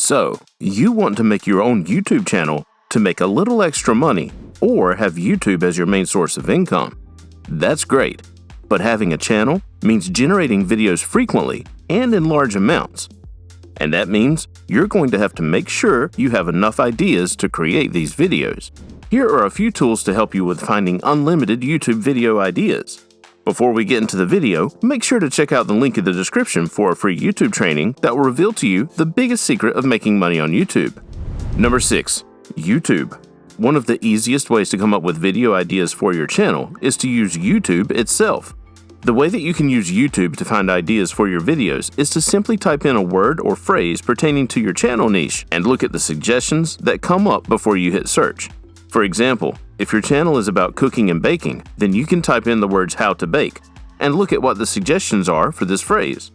So, you want to make your own YouTube channel to make a little extra money or have YouTube as your main source of income. That's great, but having a channel means generating videos frequently and in large amounts. And that means you're going to have to make sure you have enough ideas to create these videos. Here are a few tools to help you with finding unlimited YouTube video ideas. Before we get into the video, make sure to check out the link in the description for a free YouTube training that will reveal to you the biggest secret of making money on YouTube. Number 6. YouTube. One of the easiest ways to come up with video ideas for your channel is to use YouTube itself. The way that you can use YouTube to find ideas for your videos is to simply type in a word or phrase pertaining to your channel niche and look at the suggestions that come up before you hit search. For example, if your channel is about cooking and baking, then you can type in the words "how to bake" and look at what the suggestions are for this phrase.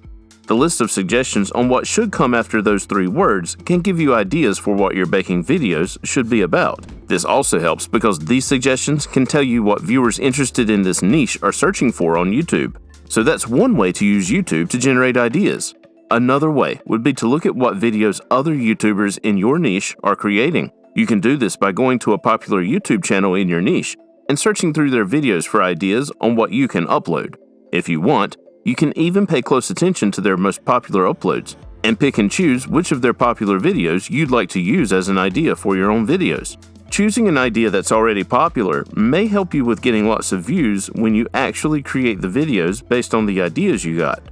The list of suggestions on what should come after those 3 words can give you ideas for what your baking videos should be about. This also helps because these suggestions can tell you what viewers interested in this niche are searching for on YouTube. So that's one way to use YouTube to generate ideas. Another way would be to look at what videos other YouTubers in your niche are creating. You can do this by going to a popular YouTube channel in your niche and searching through their videos for ideas on what you can upload. If you want, you can even pay close attention to their most popular uploads and pick and choose which of their popular videos you'd like to use as an idea for your own videos. Choosing an idea that's already popular may help you with getting lots of views when you actually create the videos based on the ideas you got.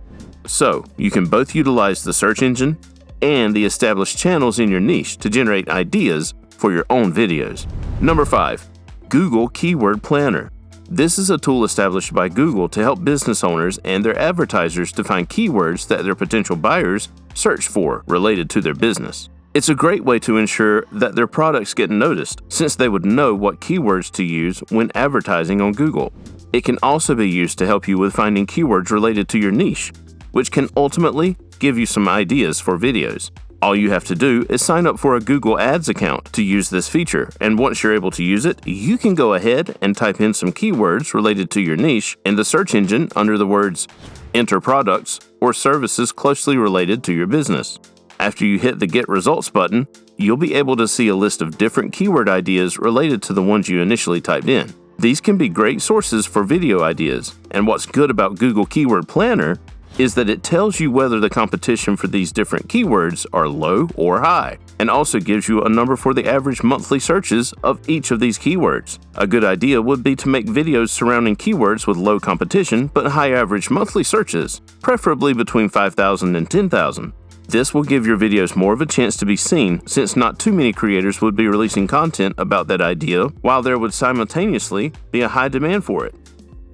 So, you can both utilize the search engine and the established channels in your niche to generate ideas for your own videos. Number 5. Google Keyword Planner. This is a tool established by Google to help business owners and their advertisers to find keywords that their potential buyers search for related to their business. It's a great way to ensure that their products get noticed, since they would know what keywords to use when advertising on Google. It can also be used to help you with finding keywords related to your niche, which can ultimately give you some ideas for videos. All you have to do is sign up for a Google Ads account to use this feature, and once you're able to use it, you can go ahead and type in some keywords related to your niche in the search engine under the words "Enter products" or services closely related to your business. After you hit the Get Results button, you'll be able to see a list of different keyword ideas related to the ones you initially typed in. These can be great sources for video ideas, and what's good about Google Keyword Planner is that it tells you whether the competition for these different keywords are low or high, and also gives you a number for the average monthly searches of each of these keywords. A good idea would be to make videos surrounding keywords with low competition but high average monthly searches, preferably between 5,000 and 10,000. This will give your videos more of a chance to be seen, since not too many creators would be releasing content about that idea while there would simultaneously be a high demand for it.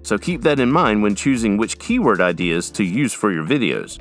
So keep that in mind when choosing which keyword ideas to use for your videos.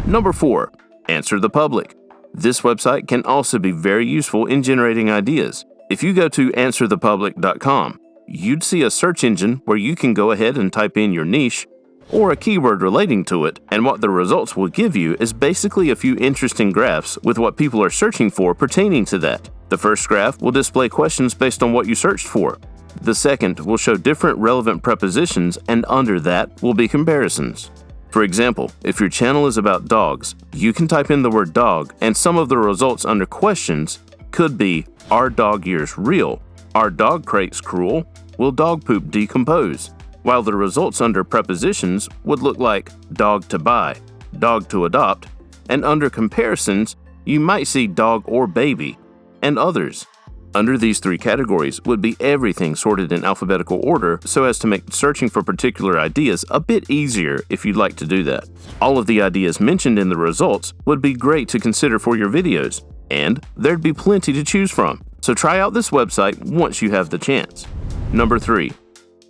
Number 4. Answer the Public. This website can also be very useful in generating ideas. If you go to answerthepublic.com, you'd see a search engine where you can go ahead and type in your niche or a keyword relating to it, and what the results will give you is basically a few interesting graphs with what people are searching for pertaining to that. The first graph will display questions based on what you searched for. The second will show different relevant prepositions, and under that will be comparisons. For example, if your channel is about dogs, you can type in the word dog, and some of the results under questions could be: Are dog ears real? Are dog crates cruel? Will dog poop decompose? While the results under prepositions would look like dog to buy, dog to adopt, and under comparisons, you might see dog or baby, and others. Under these 3 categories would be everything sorted in alphabetical order so as to make searching for particular ideas a bit easier if you'd like to do that. All of the ideas mentioned in the results would be great to consider for your videos, and there'd be plenty to choose from. So try out this website once you have the chance. Number 3.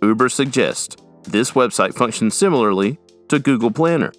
UBERSUGGEST. This website functions similarly to Google Planner,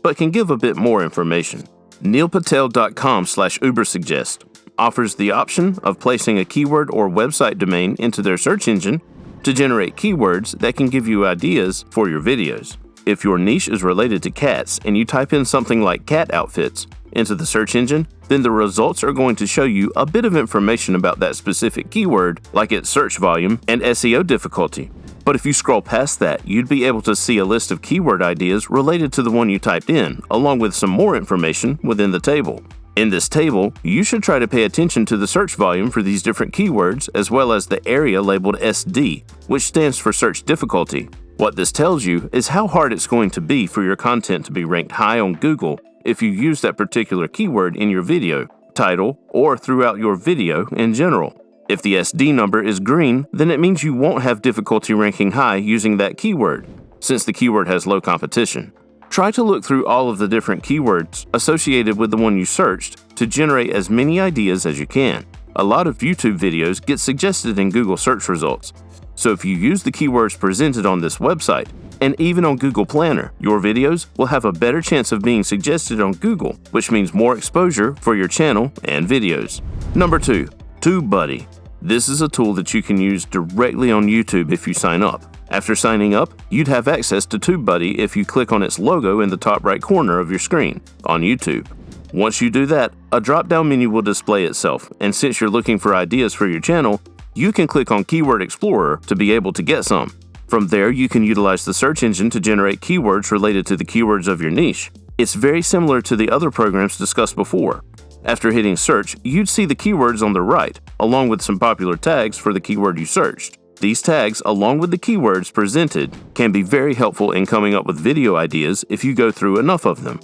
but can give a bit more information. neilpatel.com/UBERSUGGEST offers the option of placing a keyword or website domain into their search engine to generate keywords that can give you ideas for your videos. If your niche is related to cats and you type in something like cat outfits into the search engine, then the results are going to show you a bit of information about that specific keyword, like its search volume and SEO difficulty. But if you scroll past that, you'd be able to see a list of keyword ideas related to the one you typed in, along with some more information within the table. In this table, you should try to pay attention to the search volume for these different keywords as well as the area labeled SD, which stands for search difficulty. What this tells you is how hard it's going to be for your content to be ranked high on Google if you use that particular keyword in your video, title, or throughout your video in general. If the SD number is green, then it means you won't have difficulty ranking high using that keyword, since the keyword has low competition. Try to look through all of the different keywords associated with the one you searched to generate as many ideas as you can. A lot of YouTube videos get suggested in Google search results, so if you use the keywords presented on this website, and even on Google Planner, your videos will have a better chance of being suggested on Google, which means more exposure for your channel and videos. Number 2. TubeBuddy. This is a tool that you can use directly on YouTube if you sign up. After signing up, you'd have access to TubeBuddy if you click on its logo in the top right corner of your screen on YouTube. Once you do that, a drop-down menu will display itself, and since you're looking for ideas for your channel, you can click on Keyword Explorer to be able to get some. From there, you can utilize the search engine to generate keywords related to the keywords of your niche. It's very similar to the other programs discussed before. After hitting search, you'd see the keywords on the right, along with some popular tags for the keyword you searched. These tags, along with the keywords presented, can be very helpful in coming up with video ideas if you go through enough of them.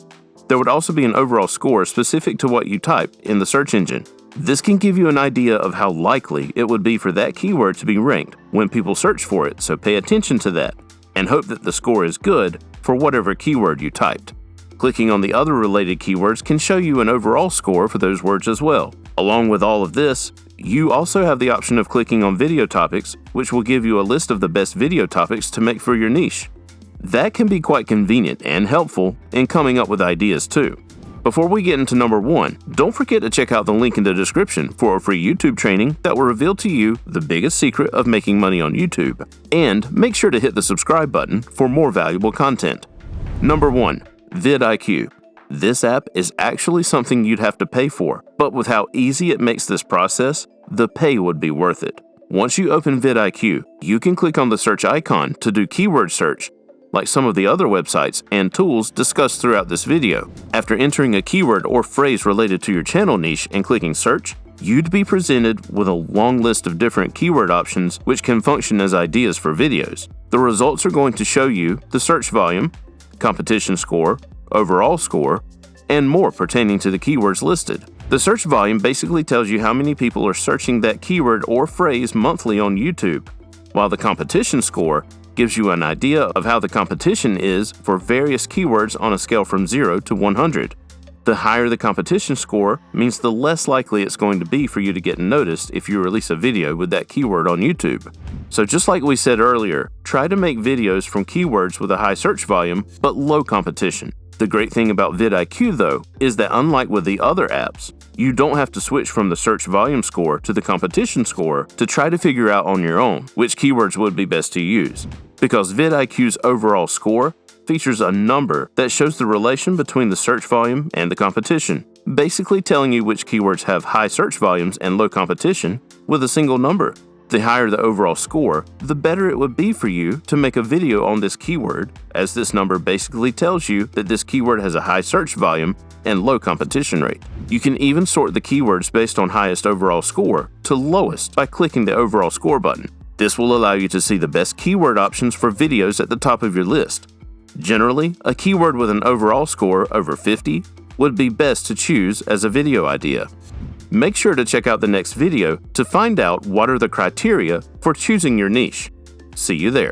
There would also be an overall score specific to what you type in the search engine. This can give you an idea of how likely it would be for that keyword to be ranked when people search for it, so pay attention to that, and hope that the score is good for whatever keyword you typed. Clicking on the other related keywords can show you an overall score for those words as well. Along with all of this, you also have the option of clicking on video topics, which will give you a list of the best video topics to make for your niche. That can be quite convenient and helpful in coming up with ideas too. Before we get into number 1, don't forget to check out the link in the description for a free YouTube training that will reveal to you the biggest secret of making money on YouTube. And make sure to hit the subscribe button for more valuable content. Number 1. vidIQ. This app is actually something you'd have to pay for, but with how easy it makes this process, the pay would be worth it. Once you open vidIQ, you can click on the search icon to do keyword search, like some of the other websites and tools discussed throughout this video. After entering a keyword or phrase related to your channel niche and clicking search, you'd be presented with a long list of different keyword options which can function as ideas for videos. The results are going to show you the search volume, competition score, overall score, and more pertaining to the keywords listed. The search volume basically tells you how many people are searching that keyword or phrase monthly on YouTube, while the competition score gives you an idea of how the competition is for various keywords on a scale from 0 to 100. The higher the competition score means the less likely it's going to be for you to get noticed if you release a video with that keyword on YouTube. So just like we said earlier, try to make videos from keywords with a high search volume but low competition. The great thing about vidIQ though is that unlike with the other apps, you don't have to switch from the search volume score to the competition score to try to figure out on your own which keywords would be best to use. Because vidIQ's overall score features a number that shows the relation between the search volume and the competition, basically telling you which keywords have high search volumes and low competition with a single number. The higher the overall score, the better it would be for you to make a video on this keyword, as this number basically tells you that this keyword has a high search volume and low competition rate. You can even sort the keywords based on highest overall score to lowest by clicking the overall score button. This will allow you to see the best keyword options for videos at the top of your list. Generally, a keyword with an overall score over 50 would be best to choose as a video idea. Make sure to check out the next video to find out what are the criteria for choosing your niche. See you there.